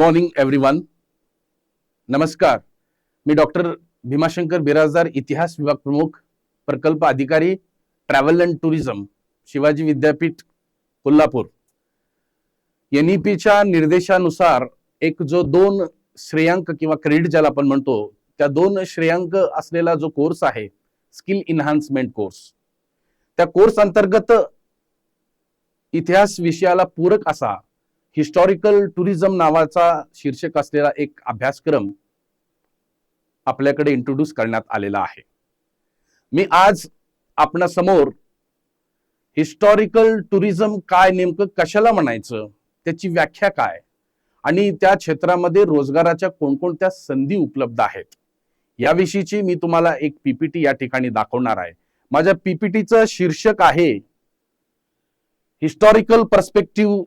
Morning everyone. नमस्कार. मी doctor Bhimashankar Birajdar, इतिहास विभाग प्रमुख, प्रकल्प अधिकारी, ट्रॅव्हल अँड टुरिझम, शिवाजी विद्यापीठ, कोल्हापूर. NEPच्या निर्देशानुसार एक जो 2 श्रेयांक किंवा क्रेडिट ज्याला आपण म्हणतो, त्या 2 श्रेयांक असलेला जो कोर्स आहे, स्किल इन्हान्समेंट कोर्स, त्या कोर्स अंतर्गत इतिहास विषयाला पूरक असा हिस्टॉरिकल टुरिझम नावाचा शीर्षक असलेला एक अभ्यासक्रम आपल्याकडे इंट्रोड्यूस करण्यात आलेला आहे. मी आज आपल्या समोर हिस्टॉरिकल टुरिझम काय, नेमकं कशाला म्हणायचं, त्याची व्याख्या काय आणि त्या क्षेत्रामध्ये रोजगाराच्या कोणकोणत्या संधी उपलब्ध आहेत, याविषयीची मी तुम्हाला एक PPT या ठिकाणी दाखवणार आहे. माझ्या PPTचं शीर्षक आहे historical perspective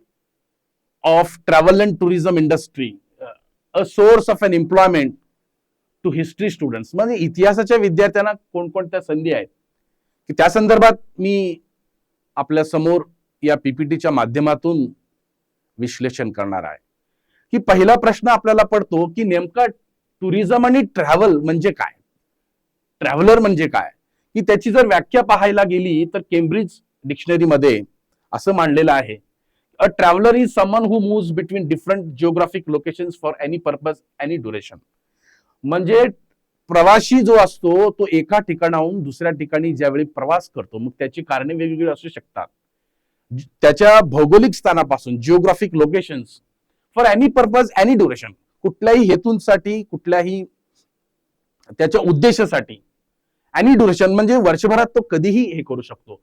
of travel and tourism industry, a source of an employment to history students. म्हणजे इतिहासाच्या विद्यार्थ्यांना कोणकोणत्या संधी आहेत की त्या संदर्भात मी आपल्या समोर या PPTच्या माध्यमातून विश्लेषण करणार आहे. की पहिला प्रश्न आपल्याला पडतो की नेमका टुरिझम आणि ट्रॅव्हल म्हणजे काय, ट्रॅव्हलर म्हणजे काय, की त्याची जर व्याख्या पाहायला गेली तर केम्ब्रिज डिक्शनरीमध्ये असं मांडलेलं आहे, a traveller is someone who moves between different geographic locations for any purpose any duration. म्हणजे प्रवासी जो असतो तो एका ठिकाणाहून दुसऱ्या ठिकाणी ज्यावेळी प्रवास करतो, मग त्याची कारणे वेगवेगळी असू शकतात. त्याच्या भौगोलिक स्थानापासून, geographic locations, for any purpose any duration, कुठल्याही हेतूंसाठी, कुठल्याही त्याच्या उद्देशासाठी, एनी ड्युरेशन म्हणजे वर्षभरात तो कधीही हे करू शकतो.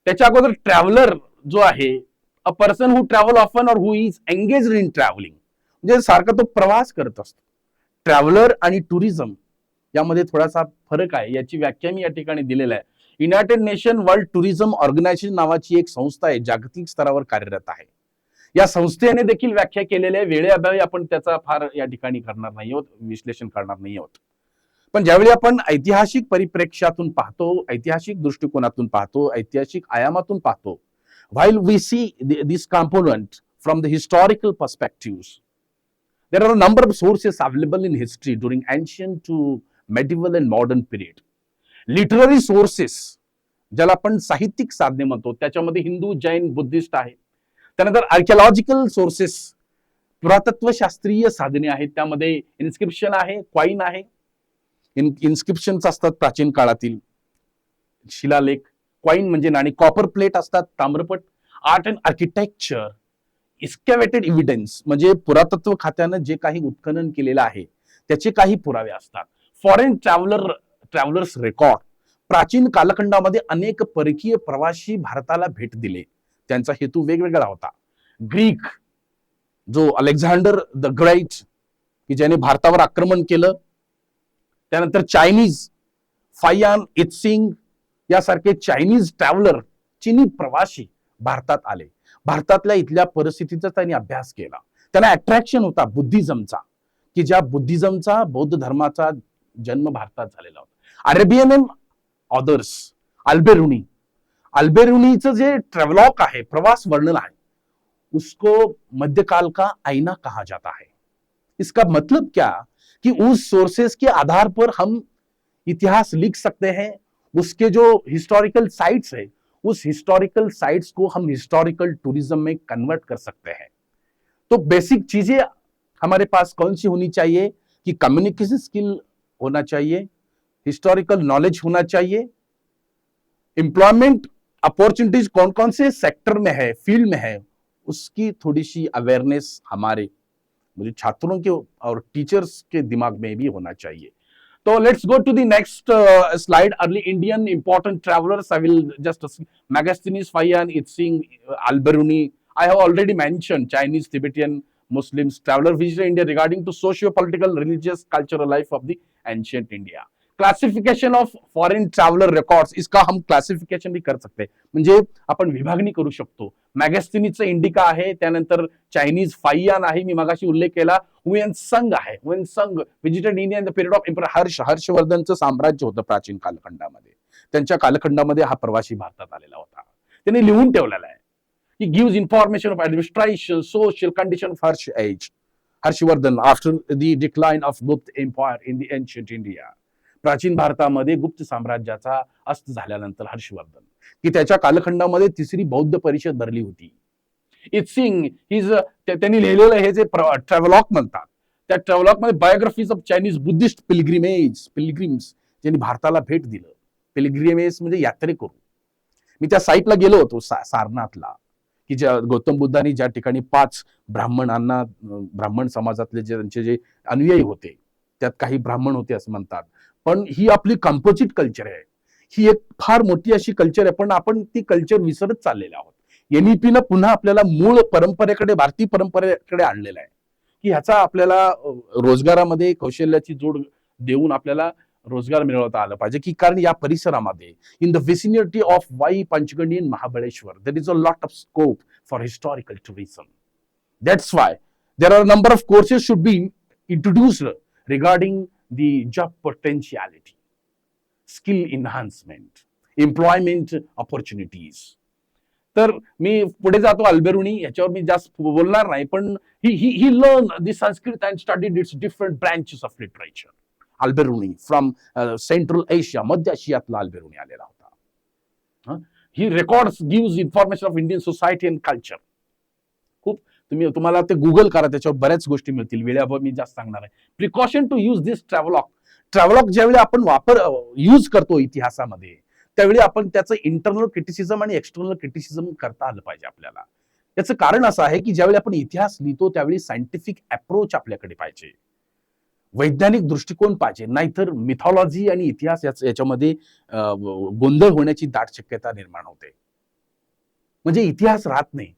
त्याच्या अगोदर ट्रॅव्हलर जो आहे, a person who travel often or who is engaged in travelling, म्हणजे सारखा तो प्रवास करत असतो. ट्रॅव्हलर आणि टुरिझम यामध्ये थोडासा फरक आहे, याची व्याख्या मी या ठिकाणी दिलेला आहे. United Nation World Tourism Organization नावाची एक संस्था आहे, जागतिक स्तरावर कार्यरत आहे. या संस्थेने देखील व्याख्या केलेल्या वेळेअभावी आपण त्याचा फार या ठिकाणी करणार नाही आहोत, विश्लेषण करणार नाही आहोत. पण ज्यावेळी आपण ऐतिहासिक परिप्रेक्ष्यातून पाहतो, ऐतिहासिक दृष्टिकोनातून पाहतो, ऐतिहासिक आयामातून पाहतो, while we see this component from the historical perspectives, there are a number of sources available in history during ancient to medieval and modern period. Literary sources ज्याला आपण साहित्यिक साधने म्हणतो, त्याच्यामध्ये हिंदू, जैन, बुद्धिस्ट आहे. त्यानंतर आर्किओलॉजिकल सोर्सेस, पुरातत्वशास्त्रीय साधने आहेत, त्यामध्ये इन्स्क्रिप्शन आहे, क्वाईन आहे. इन्स्क्रिप्शन्स असतात प्राचीन काळातील शिलालेख, क्वाईन म्हणजे नाणी, कॉपर प्लेट असतात, ताम्रपट. आर्ट अँड आर्किटेक्चर, इस्कॅवेटेड एव्हिडन्स म्हणजे पुरातत्व खात्यानं जे काही उत्खनन केलेलं आहे त्याचे काही पुरावे असतात. फॉरेन ट्रॅव्हलर्स रेकॉर्ड, प्राचीन कालखंडामध्ये अनेक परकीय प्रवासी भारताला भेट दिले, त्यांचा हेतू वेगवेगळा होता. ग्रीक, जो अलेक्झांडर द ग्रेट की ज्याने भारतावर आक्रमण केलं, त्यानंतर चायनीज, फायान इत्सिंग यासारखे चायनीज ट्रॅव्हलर, चीनी प्रवासी भारतात आले. भारतातल्या इथल्या परिस्थितीचा त्यांनी अभ्यास केला. त्यांना अट्रॅक्शन होता बुद्धिझमचा, की ज्या बुद्धिझमचा, बौद्ध धर्माचा जन्म भारतात झालेला होता. अरेबियन अँड ऑदर्स, अल्बेरुनीचं जे ट्रॅव्हलॉग आहे, प्रवास वर्णन आहे, उसको मध्यकाल का आईना कहा जाता है. इसका मतलब क्या कि उस सोर्सेस के आधार पर हम इतिहास लिख सकते हैं. उसके जो हिस्टोरिकल साइट्स है, उस हिस्टोरिकल साइट्स को हम हिस्टोरिकल टूरिज्म में कन्वर्ट कर सकते हैं. तो बेसिक चीजें हमारे पास कौन सी होनी चाहिए कि कम्युनिकेशन स्किल होना चाहिए, हिस्टोरिकल नॉलेज होना चाहिए, एम्प्लॉयमेंट अपॉर्चुनिटीज कौन कौन से सेक्टर में है, फील्ड में है, उसकी थोड़ी सी अवेयरनेस हमारे मुझे छात्रों के और टीचर्स के दिमाग में भी होना चाहिए. So let's go to the next slide. Early Indian important travelers. I will just Megasthenes, Fayan, Itzing, Al-Biruni. I have already mentioned Chinese, Tibetan, Muslims traveler visited India regarding to socio-political, religious, cultural life of the ancient India. Classification of foreign traveller records, इसका हम classification भी कर सकते, म्हणजे आपण विभागणी करू शकतो. मॅगॅस्टिनीचं indica आहे, त्यानंतर चायनीज फाइयान आहे, मी मगाशी उल्लेख केला. हुएनसंग आहे, Hiuen Tsang visited India in the period of emperor हर्षवर्धनचं साम्राज्य होतं प्राचीन कालखंडामध्ये. त्यांच्या कालखंडामध्ये हा प्रवासी भारतात आलेला होता. त्यांनी लिहून ठेवलेला आहे की gives information of administration, social condition of Harsha age. Harshavardhan, after the decline of Gupta empire in the ancient India, प्राचीन भारतामध्ये गुप्त साम्राज्याचा अस्त झाल्यानंतर हर्षवर्धन, की त्याच्या कालखंडामध्ये तिसरी बौद्ध परिषद भरली होती. इत्सिंग त्यांनी लिहिलेलं हे जे ट्रॅव्हलॉग म्हणतात, त्या ट्रॅव्हलॉग मध्ये biographies of Chinese Buddhist pilgrims ज्यांनी भारताला भेट दिलं. पिलग्रिमेज म्हणजे यात्रेकरू. मी त्या साईटला गेलो होतो सारनाथला, की ज्या गौतम बुद्धांनी ज्या ठिकाणी 5 ब्राह्मणांना, ब्राह्मण समाजातले जे त्यांचे जे अनुयायी होते, त्यात काही ब्राह्मण होते असं म्हणतात. पण ही आपली कंपोजिट कल्चर आहे, ही एक फार मोठी अशी कल्चर आहे, पण आपण ती कल्चर विसरत चाललेलो आहोत. एनईपीनं पुन्हा आपल्याला मूळ परंपरेकडे, भारतीय परंपरेकडे आणलेलं आहे, की ह्याचा आपल्याला रोजगारामध्ये कौशल्याची जोड देऊन आपल्याला रोजगार मिळवता आलं पाहिजे. की कारण या परिसरामध्ये, in the vicinity of Wai, Panchgani and Mahabaleshwar, there is a lot of scope for historical tourism. That's why there are a number of courses should be introduced regarding the job potentiality, skill enhancement, employment opportunities. तर मी पुढे जातो अल्बेरुनी, याच्यावर मी जास्त बोलणार नाही, पण he learn the Sanskrit and studied its different branches of literature. Alberuni from central Asia, मध्य आशियातला अल्बेरुनी आलेला होता. He records gives information of Indian society and culture. खूप तुम्हाला ते गुगल करा, त्याच्यावर बऱ्याच गोष्टी मिळतील. वेळेअभावी मी जास्त सांगणार आहे. Precaution to use this travelogue ज्यावेळी आपण यूज करतो इतिहासामध्ये, त्यावेळी आपण त्याचं इंटरनल क्रिटिसिझम आणि एक्सटर्नल क्रिटिसिझम करता आलं पाहिजे आपल्याला. याचं कारण असं आहे की ज्यावेळी आपण इतिहास लिहितो त्यावेळी सायंटिफिक अप्रोच आपल्याकडे पाहिजे, वैज्ञानिक दृष्टिकोन पाहिजे, नाहीतर मिथॉलॉजी आणि इतिहास याच्यामध्ये गोंधळ होण्याची दाट शक्यता निर्माण होते. म्हणजे इतिहास राहत नाही.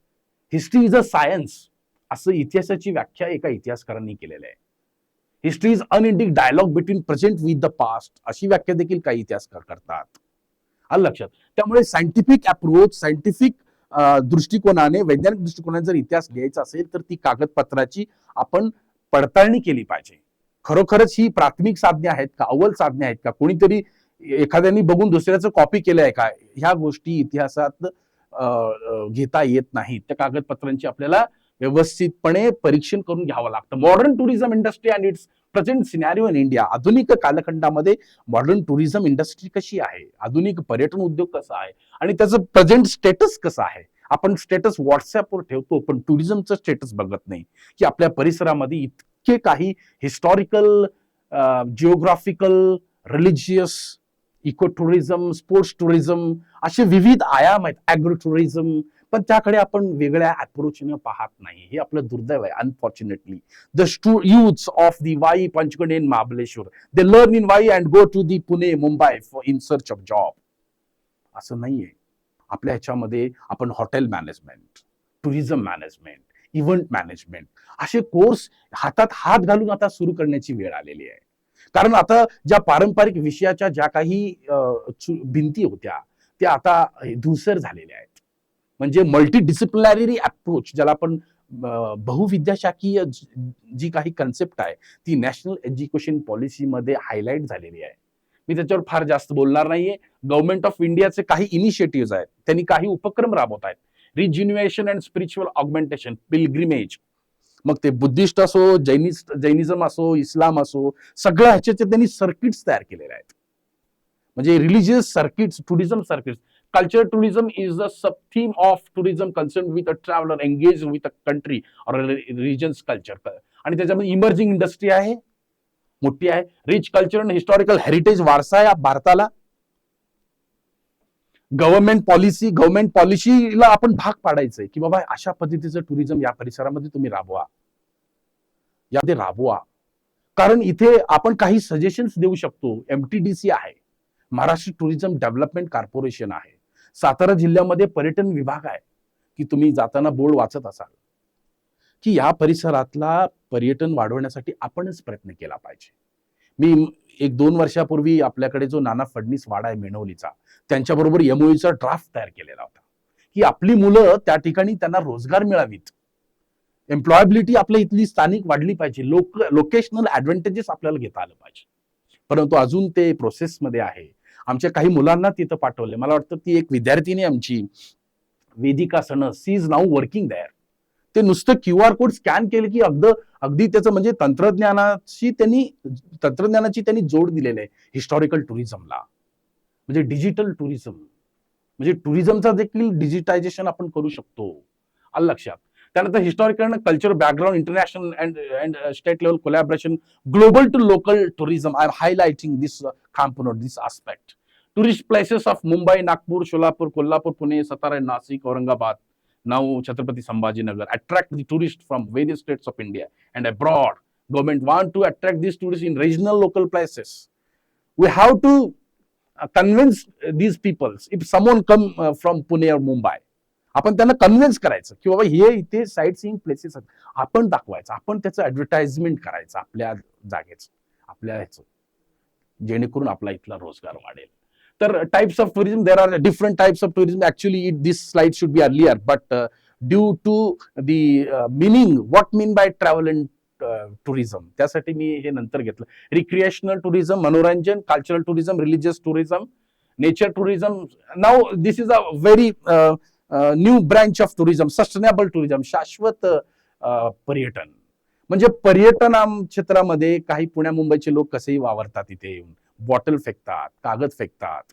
हिस्ट्री इज अ सायन्स, असं इतिहासाची व्याख्या एका इतिहासकारांनी केलेलं आहे. History is unending dialogue between present with the past, अशी व्याख्या देखील काही इतिहासकार करतात. आलं लक्षात. त्यामुळे सायंटिफिक अप्रोच, सायंटिफिक दृष्टिकोनाने, वैज्ञानिक दृष्टिकोनाने जर इतिहास लिहायचा असेल तर ती कागदपत्राची आपण पडताळणी केली पाहिजे. खरोखरच ही प्राथमिक साधने आहेत का, अव्वल साधने आहेत का, कोणीतरी एखाद्याने बघून दुसऱ्याचं कॉपी केलंय का, ह्या गोष्टी इतिहासात घेता येत नाहीत. त्या कागदपत्रांची आपल्याला व्यवस्थितपणे परीक्षण करून घ्यावं लागतं. Modern tourism industry and it's present scenario in India. आधुनिक कालखंडामध्ये मॉडर्न टुरिझम इंडस्ट्री कशी आहे, आधुनिक पर्यटन उद्योग कसा आहे आणि त्याचं प्रेझेंट स्टेटस कसं आहे. आपण स्टेटस व्हॉट्सअपवर ठेवतो, पण टुरिझमचं स्टेटस बघत नाही, की आपल्या परिसरामध्ये इतके काही historical, geographical, religious, eco tourism, sports tourism, असे विविध आयाम आहेत, ॲग्रो टुरिझम, पण त्याकडे आपण वेगळ्या अप्रोचने पाहत नाही. हे आपलं दुर्दैव आहे. Unfortunately the youths of the Wai, Panchgani and Mahabaleshwar, they learn in Wai and go to the Pune, Mumbai for in search of job. असं नाहीये. आपल्या ह्याच्यामध्ये आपण hotel management, tourism management, event management असे कोर्स हातात हात घालून आता सुरू करण्याची वेळ आलेली आहे. कारण आता ज्या पारंपरिक विषयाच्या ज्या काही भिंती होत्या त्या आता धूसर झालेल्या आहेत. म्हणजे मल्टी डिसिप्लिनरी अप्रोच, ज्याला आपण बहुविद्याशाखीय जी काही कन्सेप्ट आहे ती नॅशनल एज्युकेशन पॉलिसीमध्ये हायलाइट झालेली आहे. मी त्याच्यावर फार जास्त बोलणार नाहीये. गव्हर्नमेंट ऑफ इंडियाचे काही इनिशिएटिव्ह आहेत, त्यांनी काही उपक्रम राबवत आहेत. रिज्युन्युएशन अँड स्पिरिच्युअल ऑगमेंटेशन, पिलग्रिमेज, मग ते बुद्धिस्ट असो, जैनिझम असो, इस्लाम असो, सगळ्या ह्याचे त्यांनी सर्किट्स तयार केलेले आहेत. म्हणजे religious circuits, tourism circuits. Cultural tourism is the sub-theme of tourism concerned with a traveler engaged with a country or a region's culture. आणि त्याच्यामध्ये इमर्जिंग इंडस्ट्री आहे, मोठी आहे. Rich culture and historical heritage वारसा आहे भारताला. गव्हर्नमेंट पॉलिसीला आपण भाग पाडायचंय की बाबा अशा पद्धतीचं टुरिझम या परिसरामध्ये तुम्ही राबवा, यामध्ये राबवा. कारण इथे आपण काही सजेशन्स देऊ शकतो. MTDC आहे, महाराष्ट्र टुरिझम डेव्हलपमेंट कॉर्पोरेशन आहे, सातारा जिल्ह्यामध्ये पर्यटन विभाग आहे, की तुम्ही जाताना बोर्ड वाचत असाल की या परिसरातला पर्यटन वाढवण्यासाठी आपणच प्रयत्न केला पाहिजे. मी 1-2 वर्षापूर्वी आपल्याकडे जो नाना फडणीस वाडा आहे मेणवलीचा, त्यांच्याबरोबर MOUचा ड्राफ्ट तयार केलेला होता की आपली मुलं त्या ठिकाणी त्यांना रोजगार मिळावीत, एम्प्लॉयबिलिटी आपल्या इथली स्थानिक वाढली पाहिजे, लोकेशनल ऍडव्हान्टेजेस आपल्याला घेता आलं पाहिजे. परंतु अजून ते प्रोसेसमध्ये आहे. आमच्या काही मुलांना तिथं पाठवले. मला वाटतं ती एक विद्यार्थिनी आमची Vedika Sanas, she is now working there. ते नुसतं QR कोड स्कॅन केलं की अगदी त्याचं म्हणजे तंत्रज्ञानाची त्यांनी जोड दिलेली आहे हिस्टॉरिकल टुरिझमला. म्हणजे डिजिटल टुरिझम, म्हणजे टुरिझमचा देखील डिजिटायझेशन आपण करू शकतो. आलं लक्षात. त्यानंतर historical culture background, international and state level collaboration, global to local tourism. I am highlighting this component, this aspect. Tourist places of Mumbai, Nagpur, Sholapur, Kolhapur, Pune, Satara, Nasik, Aurangabad, now Chhatrapati Sambhajinagar, attract the tourists from various states of India and abroad. Government want to attract these tourists in regional local places. We have to convince these people. If someone come from Pune or Mumbai, आपण त्यांना convince करायचं की बाबा हे इथे site seeing places आपण दाखवायचं, आपण त्याचं ऍडव्हर्टाइजमेंट करायचं आपल्या जागेचं, आपल्या ह्याचं, जेणेकरून आपला इथला रोजगार वाढेल. तर types of tourism, there are different types of tourism. Actually this slide should be earlier, but due to the meaning, what mean by travel and tourism, त्यासाठी मी हे नंतर घेतलं. रिक्रिएशनल टुरिझम, मनोरंजन, cultural tourism, religious tourism, nature tourism. Now this is a very new branch of tourism, sustainable tourism, शाश्वत पर्यटन. म्हणजे पर्यटन क्षेत्रामध्ये काही पुण्या मुंबईचे लोक कसेही वावरतात, इथे येऊन बॉटल फेकतात, कागद फेकतात,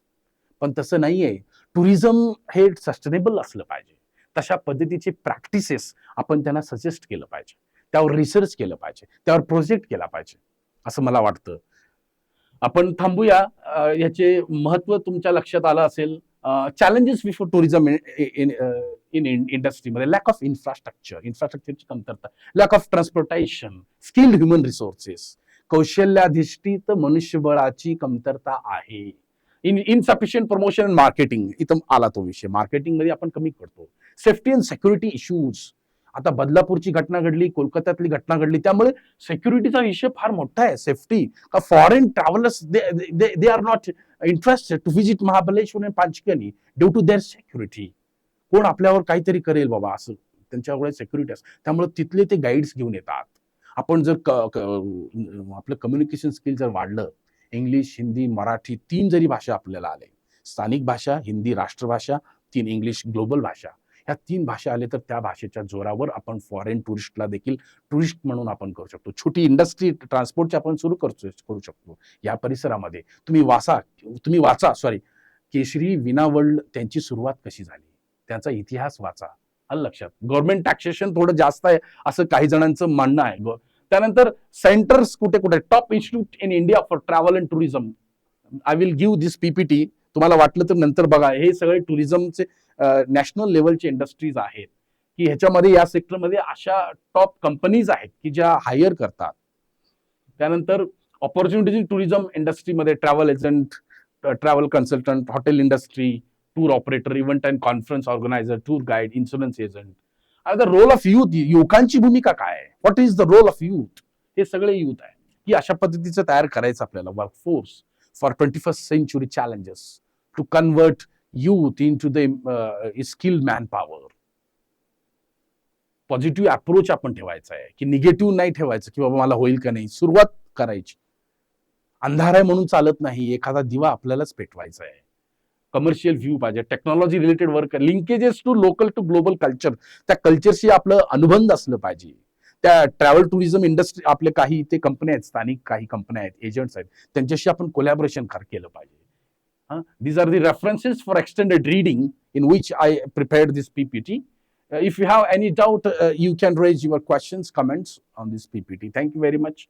पण तसं नाहीये. टुरिझम हे सस्टेनेबल असलं पाहिजे. तशा पद्धतीचे प्रॅक्टिसेस आपण त्यांना सजेस्ट केलं पाहिजे, त्यावर रिसर्च केलं पाहिजे, त्यावर प्रोजेक्ट केला पाहिजे, असं मला वाटतं. आपण थांबूया. याचे महत्व तुमच्या लक्षात आलं असेल. चॅलेंजेस बिफोर टुरिझम इन इंडस्ट्रीमध्ये, लॅक ऑफ इन्फ्रास्ट्रक्चरची कमतरता, lack of transportation, skilled human resources, कौशल्याधिष्ठित मनुष्यबळाची कमतरता आहे. इनसफिशियंट प्रमोशन अँड मार्केटिंग, इथं आला तो विषय. मार्केटिंग मध्ये आपण कमी करतो. सेफ्टी अँड सिक्युरिटी इश्यूज, आता बदलापूरची घटना घडली, कोलकात्यातली घटना घडली, त्यामुळे सिक्युरिटीचा विषय फार मोठा आहे. सेफ्टी का foreign travellers they are not interested to visit Mahabaleshwar आणि Panchgani due to their security. कोण आपल्यावर काहीतरी करेल बाबा असं त्यांच्याकडे सिक्युरिटी असते, त्यामुळे तिथले ते गाईड्स घेऊन येतात. आपण जर आपलं कम्युनिकेशन स्किल जर वाढलं, इंग्लिश, हिंदी, मराठी 3 जरी भाषा आपल्याला आले, स्थानिक भाषा, हिंदी राष्ट्रभाषा, 3 इंग्लिश ग्लोबल भाषा, ह्या 3 भाषा आले तर त्या भाषेच्या जोरावर आपण फॉरेन टुरिस्टला देखील टुरिस्ट म्हणून आपण करू शकतो. छोटी इंडस्ट्री ट्रान्सपोर्टची आपण सुरू करू शकतो या परिसरामध्ये. तुम्ही वाचा केशरी विना वर्ल्ड, त्यांची सुरुवात कशी झाली, त्यांचा इतिहास वाचा. आलं लक्षात. गव्हर्नमेंट टॅक्सेशन थोडं जास्त आहे असं काही जणांचं म्हणणं आहे. त्यानंतर सेंटर्स कुठे कुठे, top institute in India for travel and tourism. I will give this PPT, तुम्हाला वाटलं तर नंतर बघा. हे सगळे टुरिझमचे नॅशनल लेवलचे इंडस्ट्रीज आहेत की ह्याच्यामध्ये, या सेक्टरमध्ये अशा टॉप कंपनीज आहेत की ज्या हायर करतात. त्यानंतर ऑपॉर्च्युनिटीज इन टुरिझम इंडस्ट्रीमध्ये, travel agent, travel consultant, hotel industry, tour operator, event and conference organizer, tour guide, insurance agent. The role of youth, युवकांची भूमिका काय आहे, what is the role of youth, हे सगळे युथ आहे की अशा पद्धतीचं तयार करायचं आपल्याला. Workforce for 21st century challenges to convert youth into the skilled manpower. Positive approach आपण ठेवायचा आहे की निगेटिव्ह नाही ठेवायचं की बाबा मला होईल का नाही, सुरुवात करायची. अंधार आहे म्हणून चालत नाही, एखादा दिवा आपल्यालाच पेटवायचा आहे. कमर्शियल व्ह्यू पाहिजे, technology related work, linkages to local to global culture, त्या कल्चरशी आपलं अनुबंध असलं पाहिजे. त्या ट्रॅव्हल टुरिझम इंडस्ट्री आपले काही इथे कंपन्या आहेत, स्थानिक काही कंपन्या आहेत, एजंट्स आहेत, त्यांच्याशी आपण कोलॅबोरेशन केलं पाहिजे. These are the references for extended reading in which I prepared this PPT. If you have any doubt, you can raise your questions, comments on this PPT. Thank you very much.